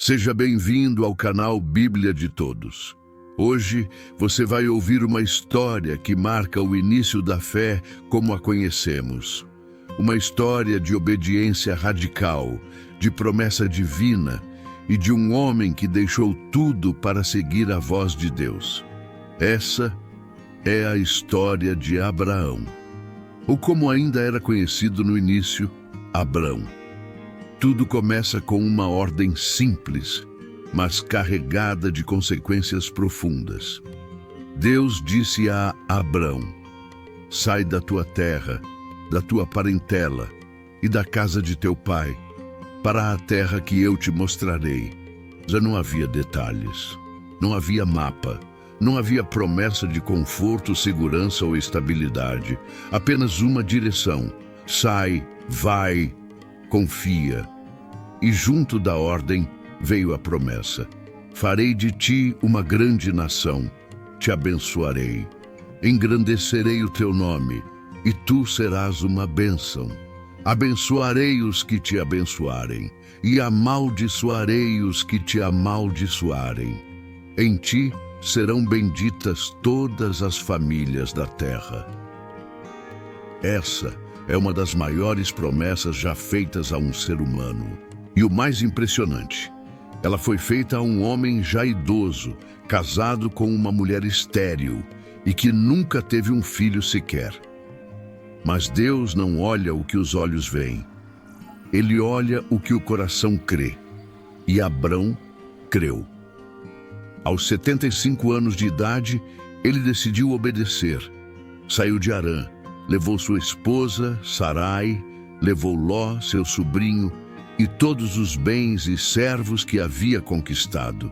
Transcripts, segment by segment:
Seja bem-vindo ao canal Bíblia de Todos. Hoje você vai ouvir uma história que marca o início da fé como a conhecemos. Uma história de obediência radical, de promessa divina e de um homem que deixou tudo para seguir a voz de Deus. Essa é a história de Abraão, ou como ainda era conhecido no início, Abrão. Tudo começa com uma ordem simples, mas carregada de consequências profundas. Deus disse a Abrão: sai da tua terra, da tua parentela e da casa de teu pai, para a terra que eu te mostrarei. Já não havia detalhes, não havia mapa, não havia promessa de conforto, segurança ou estabilidade, apenas uma direção: sai, vai, confia. E junto da ordem veio a promessa: farei de ti uma grande nação, te abençoarei, engrandecerei o teu nome, e tu serás uma bênção. Abençoarei os que te abençoarem, e amaldiçoarei os que te amaldiçoarem. Em ti serão benditas todas as famílias da terra. Essa é uma das maiores promessas já feitas a um ser humano. E o mais impressionante, ela foi feita a um homem já idoso, casado com uma mulher estéril e que nunca teve um filho sequer. Mas Deus não olha o que os olhos veem. Ele olha o que o coração crê. E Abrão creu. Aos 75 anos de idade, ele decidiu obedecer. Saiu de Harã, levou sua esposa, Sarai, levou Ló, seu sobrinho, e todos os bens e servos que havia conquistado.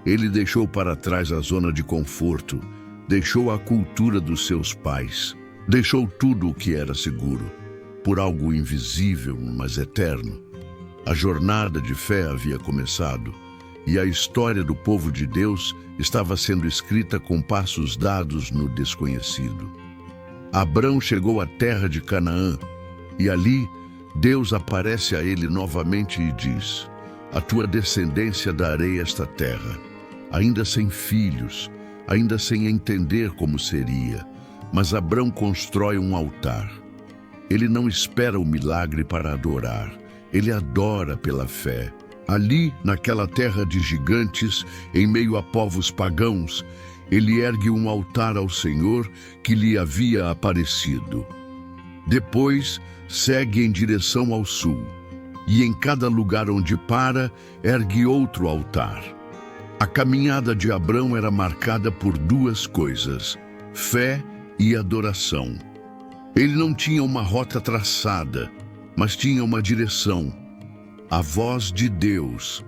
Ele deixou para trás a zona de conforto, deixou a cultura dos seus pais, deixou tudo o que era seguro, por algo invisível, mas eterno. A jornada de fé havia começado, e a história do povo de Deus estava sendo escrita com passos dados no desconhecido. Abrão chegou à terra de Canaã, e ali Deus aparece a ele novamente e diz: a tua descendência darei esta terra, ainda sem filhos, ainda sem entender como seria. Mas Abrão constrói um altar. Ele não espera o milagre para adorar, ele adora pela fé. Ali, naquela terra de gigantes, em meio a povos pagãos, ele ergue um altar ao Senhor que lhe havia aparecido. Depois, segue em direção ao sul, e em cada lugar onde para, ergue outro altar. A caminhada de Abrão era marcada por duas coisas: fé e adoração. Ele não tinha uma rota traçada, mas tinha uma direção: a voz de Deus.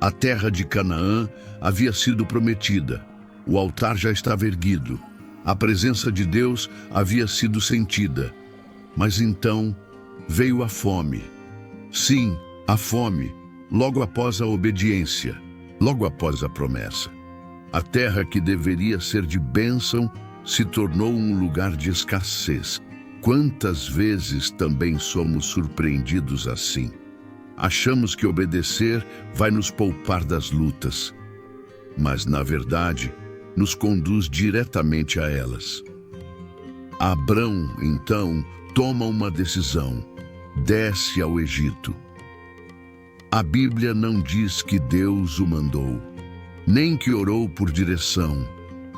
A terra de Canaã havia sido prometida, o altar já estava erguido, a presença de Deus havia sido sentida. Mas então veio a fome. Sim, a fome, logo após a obediência, logo após a promessa. A terra que deveria ser de bênção se tornou um lugar de escassez. Quantas vezes também somos surpreendidos assim? Achamos que obedecer vai nos poupar das lutas, mas na verdade nos conduz diretamente a elas. Abrão, então, toma uma decisão: desce ao Egito. A Bíblia não diz que Deus o mandou, nem que orou por direção.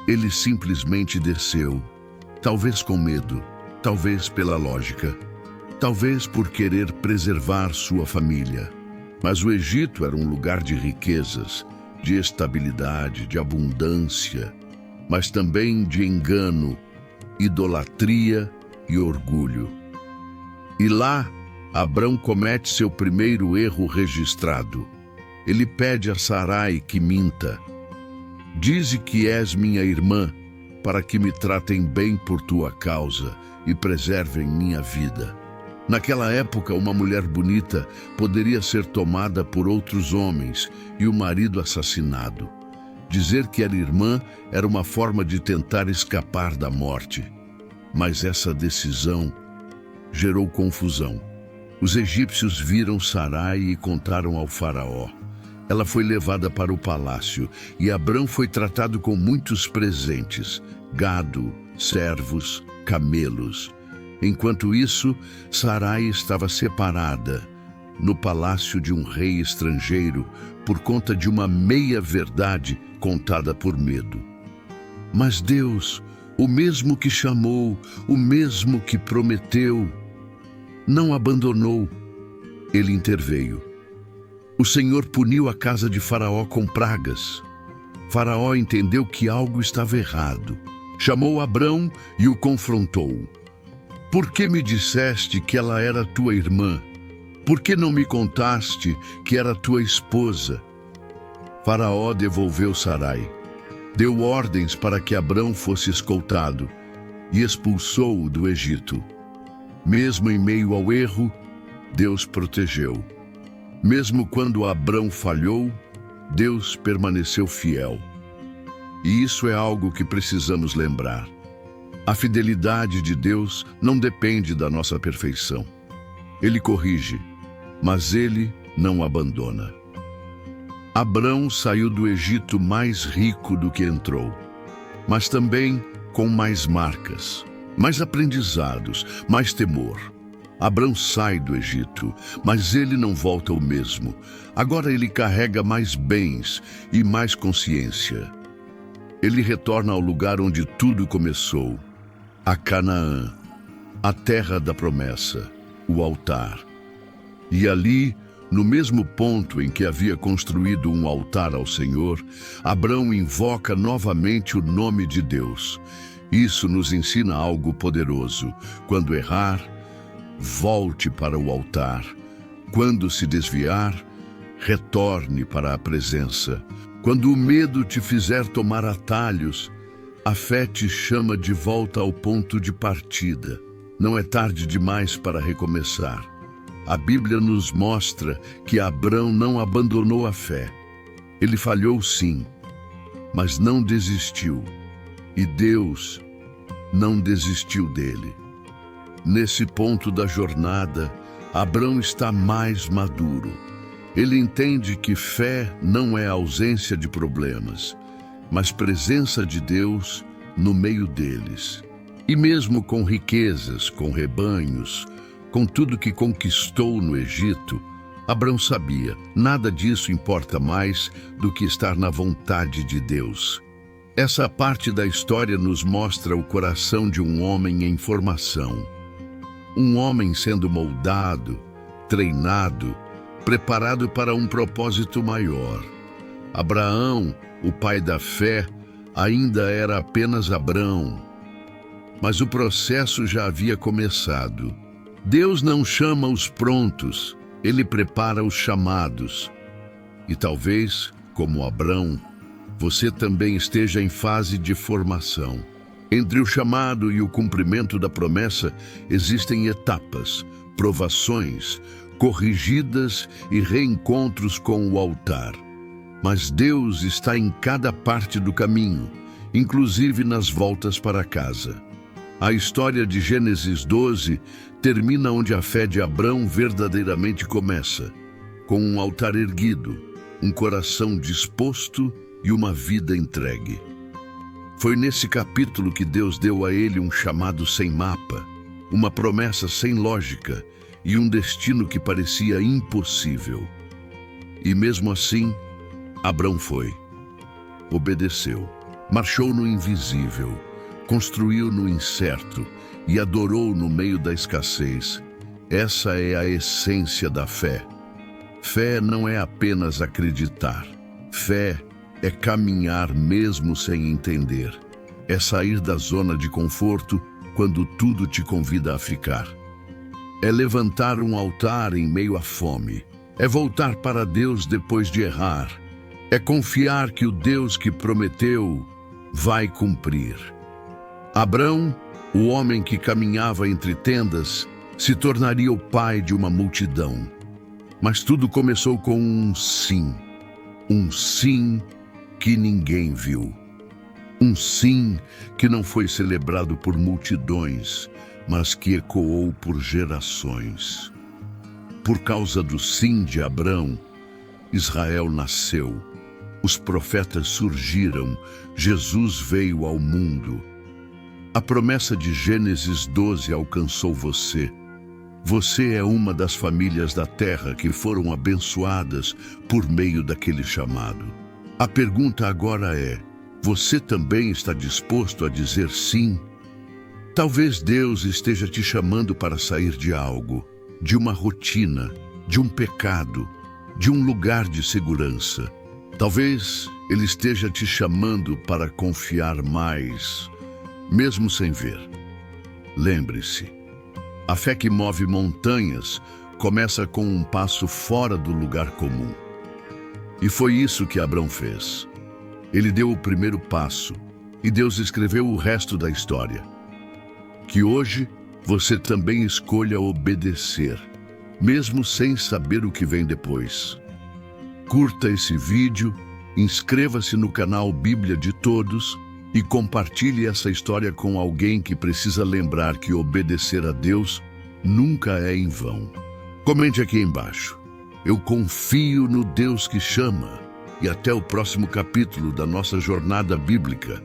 Ele simplesmente desceu, talvez com medo, talvez pela lógica, talvez por querer preservar sua família. Mas o Egito era um lugar de riquezas, de estabilidade, de abundância, mas também de engano, idolatria e orgulho. E lá, Abrão comete seu primeiro erro registrado. Ele pede a Sarai que minta. Dize que és minha irmã, para que me tratem bem por tua causa e preservem minha vida. Naquela época, uma mulher bonita poderia ser tomada por outros homens e o marido assassinado. Dizer que era irmã era uma forma de tentar escapar da morte. Mas essa decisão gerou confusão. Os egípcios viram Sarai e contaram ao faraó. Ela foi levada para o palácio e Abrão foi tratado com muitos presentes, gado, servos, camelos. Enquanto isso, Sarai estava separada no palácio de um rei estrangeiro por conta de uma meia-verdade contada por medo. Mas Deus, o mesmo que chamou, o mesmo que prometeu, não abandonou. Ele interveio. O Senhor puniu a casa de Faraó com pragas. Faraó entendeu que algo estava errado. Chamou Abrão e o confrontou. Por que me disseste que ela era tua irmã? Por que não me contaste que era tua esposa? Faraó devolveu Sarai. Deu ordens para que Abrão fosse escoltado e expulsou-o do Egito. Mesmo em meio ao erro, Deus protegeu. Mesmo quando Abrão falhou, Deus permaneceu fiel. E isso é algo que precisamos lembrar. A fidelidade de Deus não depende da nossa perfeição. Ele corrige, mas Ele não abandona. Abrão saiu do Egito mais rico do que entrou, mas também com mais marcas, mais aprendizados, mais temor. Abrão sai do Egito, mas ele não volta o mesmo. Agora ele carrega mais bens e mais consciência. Ele retorna ao lugar onde tudo começou, a Canaã, a terra da promessa, o altar. E ali, no mesmo ponto em que havia construído um altar ao Senhor, Abrão invoca novamente o nome de Deus. Isso nos ensina algo poderoso. Quando errar, volte para o altar. Quando se desviar, retorne para a presença. Quando o medo te fizer tomar atalhos, a fé te chama de volta ao ponto de partida. Não é tarde demais para recomeçar. A Bíblia nos mostra que Abrão não abandonou a fé. Ele falhou sim, mas não desistiu. E Deus não desistiu dele. Nesse ponto da jornada, Abrão está mais maduro. Ele entende que fé não é ausência de problemas, mas presença de Deus no meio deles. E mesmo com riquezas, com rebanhos, com tudo que conquistou no Egito, Abrão sabia, nada disso importa mais do que estar na vontade de Deus. Essa parte da história nos mostra o coração de um homem em formação. Um homem sendo moldado, treinado, preparado para um propósito maior. Abraão, o pai da fé, ainda era apenas Abrão. Mas o processo já havia começado. Deus não chama os prontos, Ele prepara os chamados. E talvez, como Abrão, você também esteja em fase de formação. Entre o chamado e o cumprimento da promessa existem etapas, provações, corrigidas e reencontros com o altar. Mas Deus está em cada parte do caminho, inclusive nas voltas para casa. A história de Gênesis 12 termina onde a fé de Abrão verdadeiramente começa, com um altar erguido, um coração disposto e uma vida entregue. Foi nesse capítulo que Deus deu a ele um chamado sem mapa, uma promessa sem lógica e um destino que parecia impossível. E mesmo assim, Abrão foi, obedeceu, marchou no invisível, construiu no incerto e adorou no meio da escassez. Essa é a essência da fé. Fé não é apenas acreditar. Fé é caminhar mesmo sem entender. É sair da zona de conforto quando tudo te convida a ficar. É levantar um altar em meio à fome. É voltar para Deus depois de errar. É confiar que o Deus que prometeu vai cumprir. Abrão, o homem que caminhava entre tendas, se tornaria o pai de uma multidão. Mas tudo começou com um sim que ninguém viu. Um sim que não foi celebrado por multidões, mas que ecoou por gerações. Por causa do sim de Abrão, Israel nasceu. Os profetas surgiram. Jesus veio ao mundo. A promessa de Gênesis 12 alcançou você. Você é uma das famílias da terra que foram abençoadas por meio daquele chamado. A pergunta agora é: você também está disposto a dizer sim? Talvez Deus esteja te chamando para sair de algo, de uma rotina, de um pecado, de um lugar de segurança. Talvez Ele esteja te chamando para confiar mais, mesmo sem ver. Lembre-se, a fé que move montanhas começa com um passo fora do lugar comum. E foi isso que Abrão fez. Ele deu o primeiro passo e Deus escreveu o resto da história. Que hoje você também escolha obedecer, mesmo sem saber o que vem depois. Curta esse vídeo, inscreva-se no canal Bíblia de Todos e compartilhe essa história com alguém que precisa lembrar que obedecer a Deus nunca é em vão. Comente aqui embaixo: eu confio no Deus que chama. E até o próximo capítulo da nossa jornada bíblica.